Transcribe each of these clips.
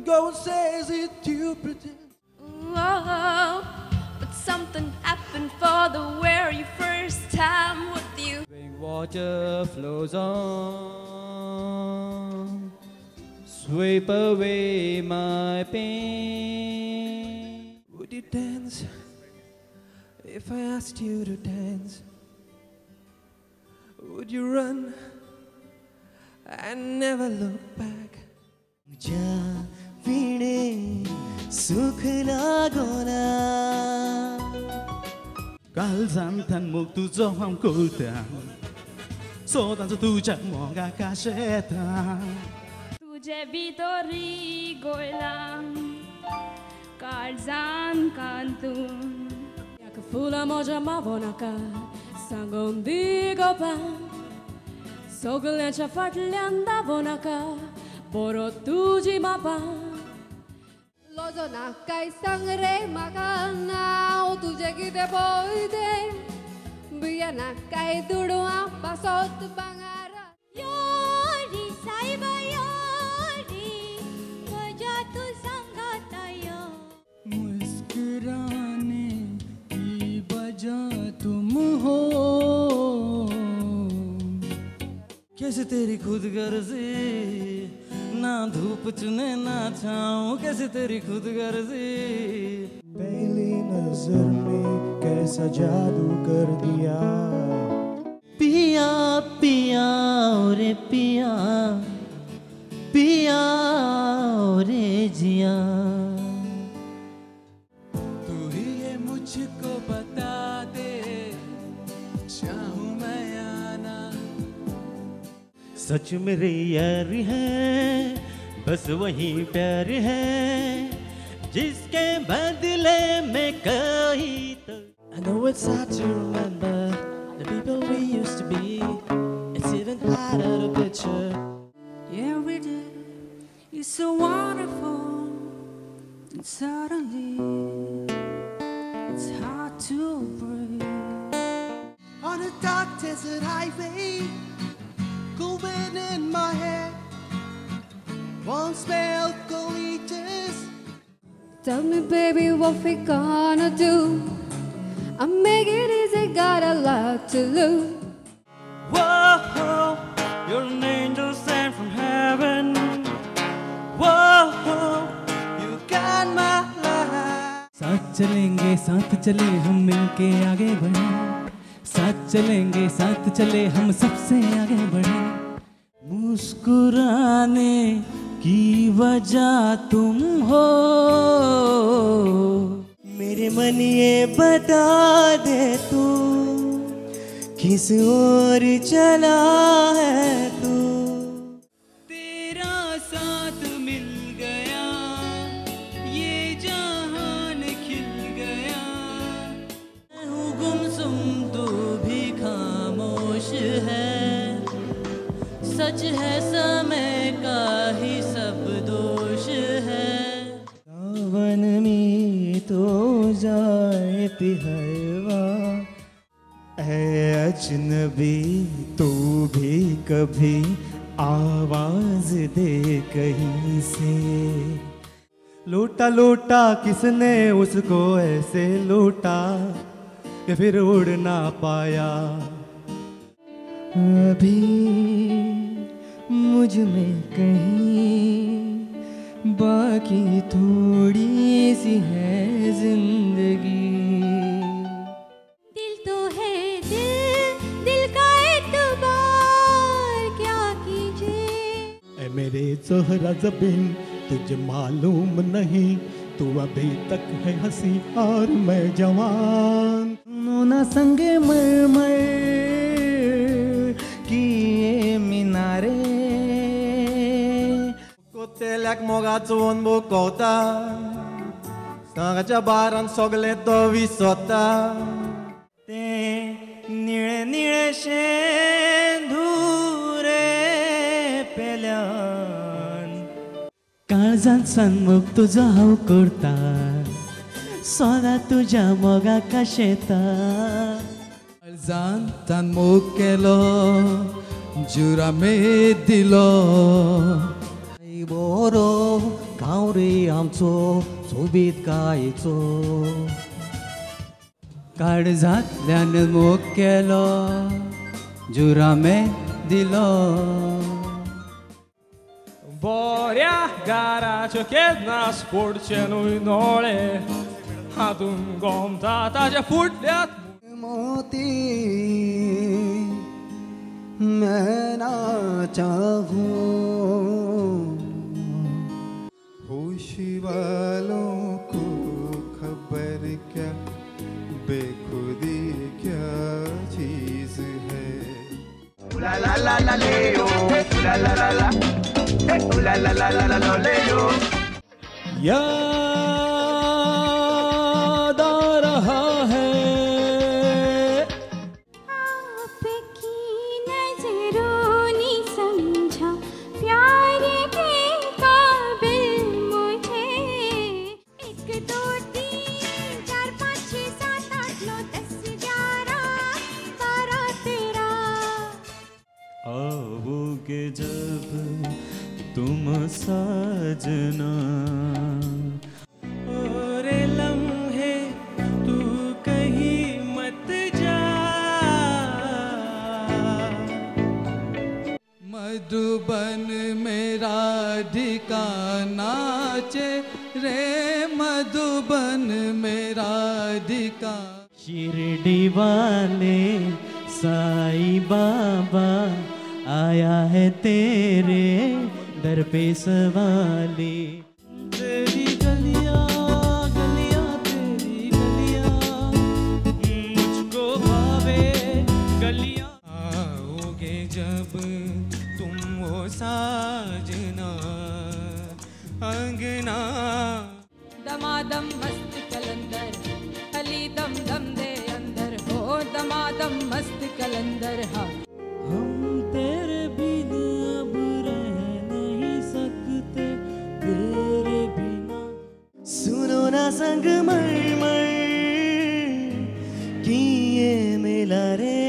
Go and says it you pretend. Whoa, but something happened for the very first time with you. Water flows on, sweep away my pain. Would you dance if I asked you to dance? Would you run and never look back? जा वीणे सुख लागोना काळजांतल्यान मोग तुजो हांव कोळटा सोदांचो तुज्या मोगाक आशेता तुझे भितरी Goyla काळजान कांतून Jak fula może mawonaka Sangom digopa Soglecia fatlian davonaka Boro tuji mapa Lozo nakai sangre makanau Tuje kite poide Biya nakai dudua pasot bangara Yori saiba yori Baja tu sangataya मुस्कुराने की वजह तुम हो कैसे तेरी खुद गर्जी ना धूप चुने ना छाऊं कैसे तेरी खुद गर्जी पहली नजर में कैसा जादू कर दिया पिया पिया रे पिया पिया रे जिया तू ही ये मुझको बता दे चाहूं मैं या ना सच मेरे यार है बस वही प्यार है जिसके बदले में कहीं तो I know it's hard to remember the people we used to be. It's even harder to picture. Yeah, we did. It's so wonderful. And suddenly, it's hard to breathe. on a dark desert highway cool wind in my hair warm smell colitas. Tell me baby what we gonna do I make it easy got a lot to lose Whoa, you're an angel sent from heaven. Whoa, you got my life. साथ चलेंगे साथ चले हम मिलके आगे बढ़े साथ चलेंगे साथ चले हम सबसे आगे बढ़े मुस्कुराने की वजह तुम हो मेरे मन ये बता दे तू किस ओर चला है तू तेरा साथ मिल गया ये जहान खिल गया मैं हूँ गुमसुम तू भी खामोश है सच है समय का ही सब दोष है सावन में तो जाए हवा ऐ अजनबी तू भी कभी आवाज दे कहीं से लूटा लूटा किसने उसको ऐसे लूटा कि फिर उड़ ना पाया अभी मुझ में कहीं बाकी थोड़ी सी है जिंदगी दिल तो है दिल का एतबार क्या कीजिए ऐ मेरे ज़ोहरा ज़बीं तुझे मालूम नहीं तू अभी तक है हंसी और मैं जवान नोना संगे मर की ये मीनारे कोतेल्याक मोगाचो अनुभव कवता सांगाच्या बारान सगळे तो विसरता ते निळे निळे शेंदुरे पेल्यान काळजान सन्मुख तुझो हांव करता सोदा तुज्या मोगाक आशेता काळजांतान मोग केलो जुरामेद दिलो बोरो गांव 마을이 आमचो सोबीत गायचो काळजातल्यान मोग केलो जुरामे दिलो बऱ्या गाराच्यो केन्नाच पडचे न्हय दोळे हातून गोमता ताच्या फुडल्यात मोती मैं ना चाहूं होशी वालों को खबर क्या बेखुदी क्या चीज है ला ला ला ला ले लो ला ला ला ला ला ला ला ला ला ले लो याद आ रहा है आपकी नजरों ने समझा प्यार के काबिल मुझे 1 2 3 4 5 6 7 8 9 10 11 12 13 आओगे जब तुम साजना और लम्हे तू कहीं मत जा मधुबन मेरा ठिकाना चे रे मधुबन मेरा ठिकाना शिरडी वाले साईं बाबा आया है तेरे दर पे सवाले तेरी गलियां गलियां तेरी गलियां मुझको भावे गलियां आओगे जब तुम वो साजना अंगना दमादम मस्त कलंदर अली दम दम दे अंदर हो दमादम मस्त कलंदर हा हम तेरे बिना अब रह नहीं सकते तेरे बिना सुनो ना संग मर किए मिला रे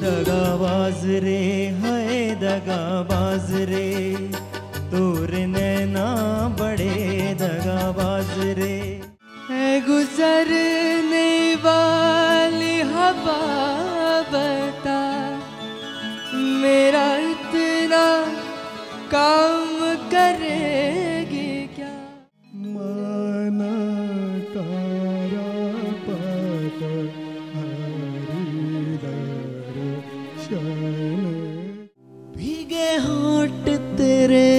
दगाबाज रे है दगाबाज रे तोरे नैना बड़े दगाबाज रे है गुजरने वाली हवा बता मेरा इतना काम करेगी क्या माना तारा पात हरिदर्शन भीगे होठ तेरे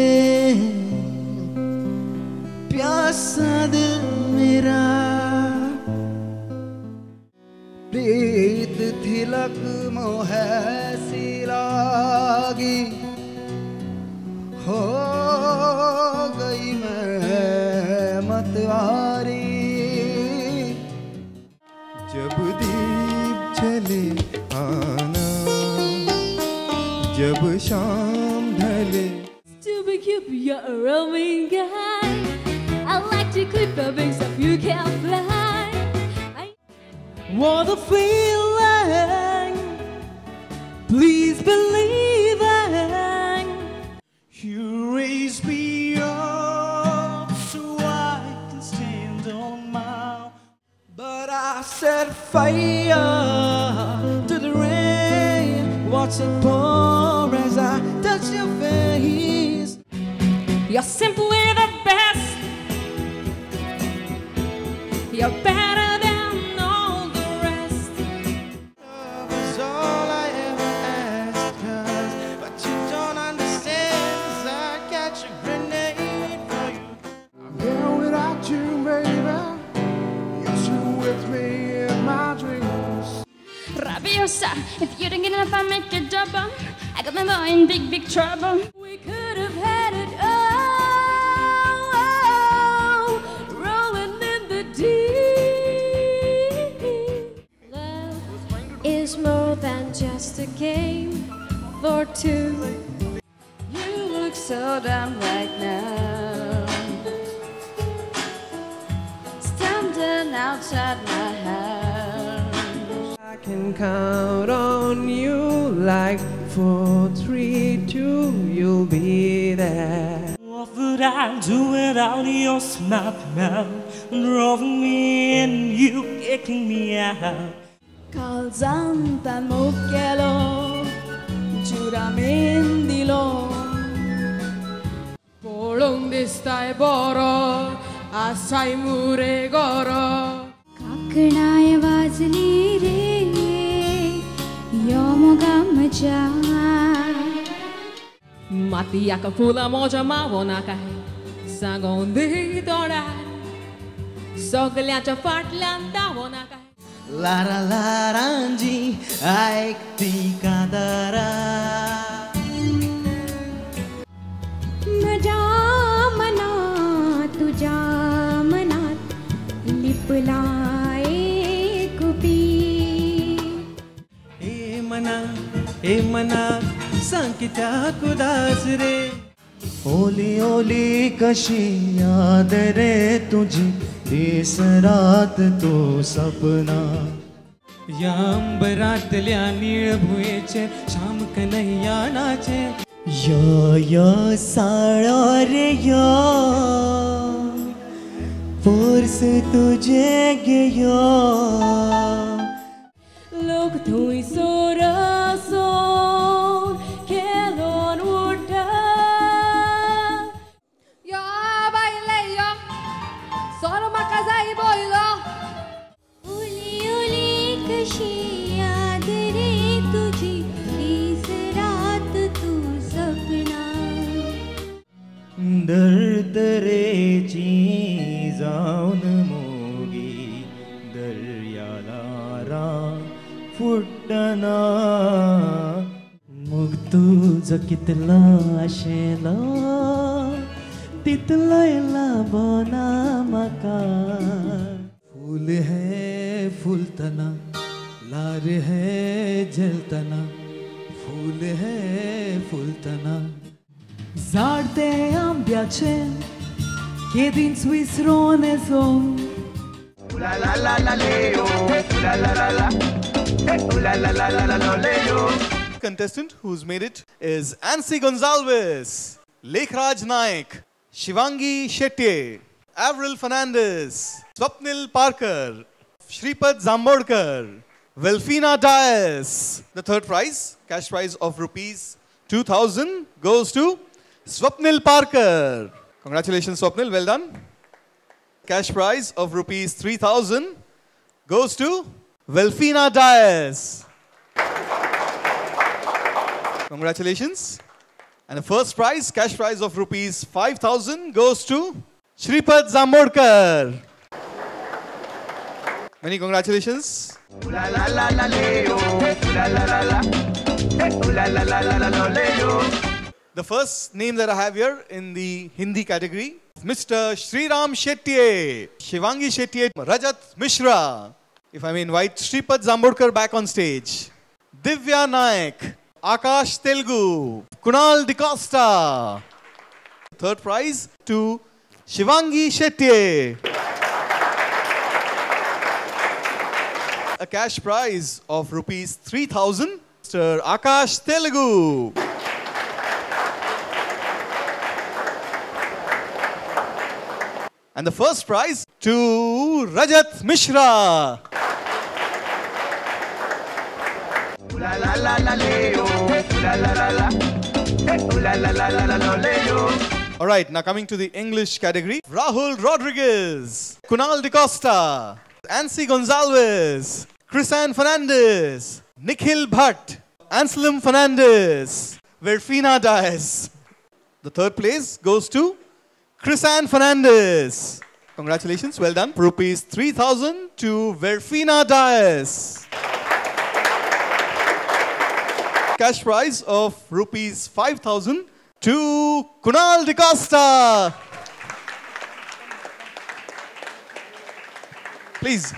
प्यासा दिल मेरा प्रीत थिलक मोहे सी लागी हो गई मैं मतवारी जब दीप जले आना जब शाम ढले To be cute, you're a roaming guy. I like to clip the wings of you can fly. What a feeling, please believe it. You raise me up so I can stand on my. But I set fire to the rain. Watch it pour as I touch your face. You're simply the best. You're better than all the rest. Love is all I ever asked, but you don't understand, 'cause I catch a grenade for you. I'm here without you, baby. You're still with me in my dreams. Rabiosa, if you don't get enough, I make a double. I got my boy in big, big trouble. We could have had it all, rolling in the deep. Love is more than just a game for two. You look so dumb right now, standing outside my house. I can count on you like 4 3 2 you'll be there Of I'll do without your smart mouth, drawing me in, you kicking me out. Calzanta mokkelo, giuramendilo. Polonde stai boro, assai mure goro. काकणाय वाजली रे योमोगा मजा Mattiaka fula moja mavona kai, sangondi dorar. Soggliancia fartlanda vona kai. Lara laranji, aikti kadara. मजा मना तुझा मनात लिपलाए कुपी हे मना सांग कित्या कुदास रे ओली ओली कशी याद रे तुझी दिस रात तो सपना या अंबरातल्या निळ भुयेचे श्याम कन्हैया नाचे या साळा रे या परस तुझे गया Look tui sorason, kelon urta. या बाईले या सोनो मकाजाई बोइलो उली उली कशी याद रे तुझी इस रात तू सपना दर्द रेची जाऊन मोगी दर्याला फुटना मग तुझं कितला आशेला तितलायला बोना मका फूल है फुलतना लार है जलतना फूल है फुलतना Zarte ambiace Kiedy swisrone są La la la la leo, la la la la, la la la la la leo. Contestant who's made it is Ansi Gonzalez, Lekhraj Naik, Shivangi Shetty, Avril Fernandez, Swapnil Parker, Shripad Zambodkar, Velfina Dias. The third prize, cash prize of rupees 2,000 goes to Swapnil Parker. Congratulations Swapnil, well done. Cash prize of rupees 3,000 goes to Velfina Dias. Congratulations. And the first prize, cash prize of rupees 5,000 goes to Shripad Zambodkar. Many congratulations. La la la la leo, la la la la, la la la la leo. The first name that I have here in the Hindi category, Mr. Shriram Shetty, Shivangi Shetty, Rajat Mishra. If I may invite Shripad Zambodkar back on stage. Divya Naik, Akash Telugu, Kunal DeCosta. Third prize to Shivangi Shetty. A cash prize of rupees 3,000, Mr. Akash Telugu. And the first prize to Rajat Mishra. La la la la leo, la la la la, la la la la leo. All right, now coming to the English category. Rahul Rodriguez, Kunal DeCosta, Ansi Gonzalez, Chrisanne Fernandez, Nikhil Bhatt, Anselm Fernandez, Verfina Dias. The third place goes to Chrisanne Fernandez. Congratulations, well done. Rupees 3,000 to Verfina Dias. Cash prize of rupees 5,000 to Kunal DeCosta. Please.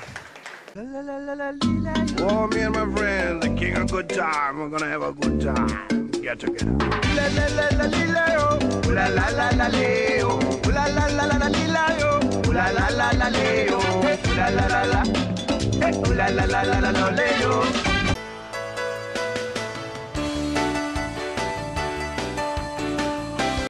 Oh, me and my friends, the king of good time. We're gonna have a good time. Get together. La la la la leo, la la la la leo, la la la la leo, la la la la leo, la la la la, la la la la leo.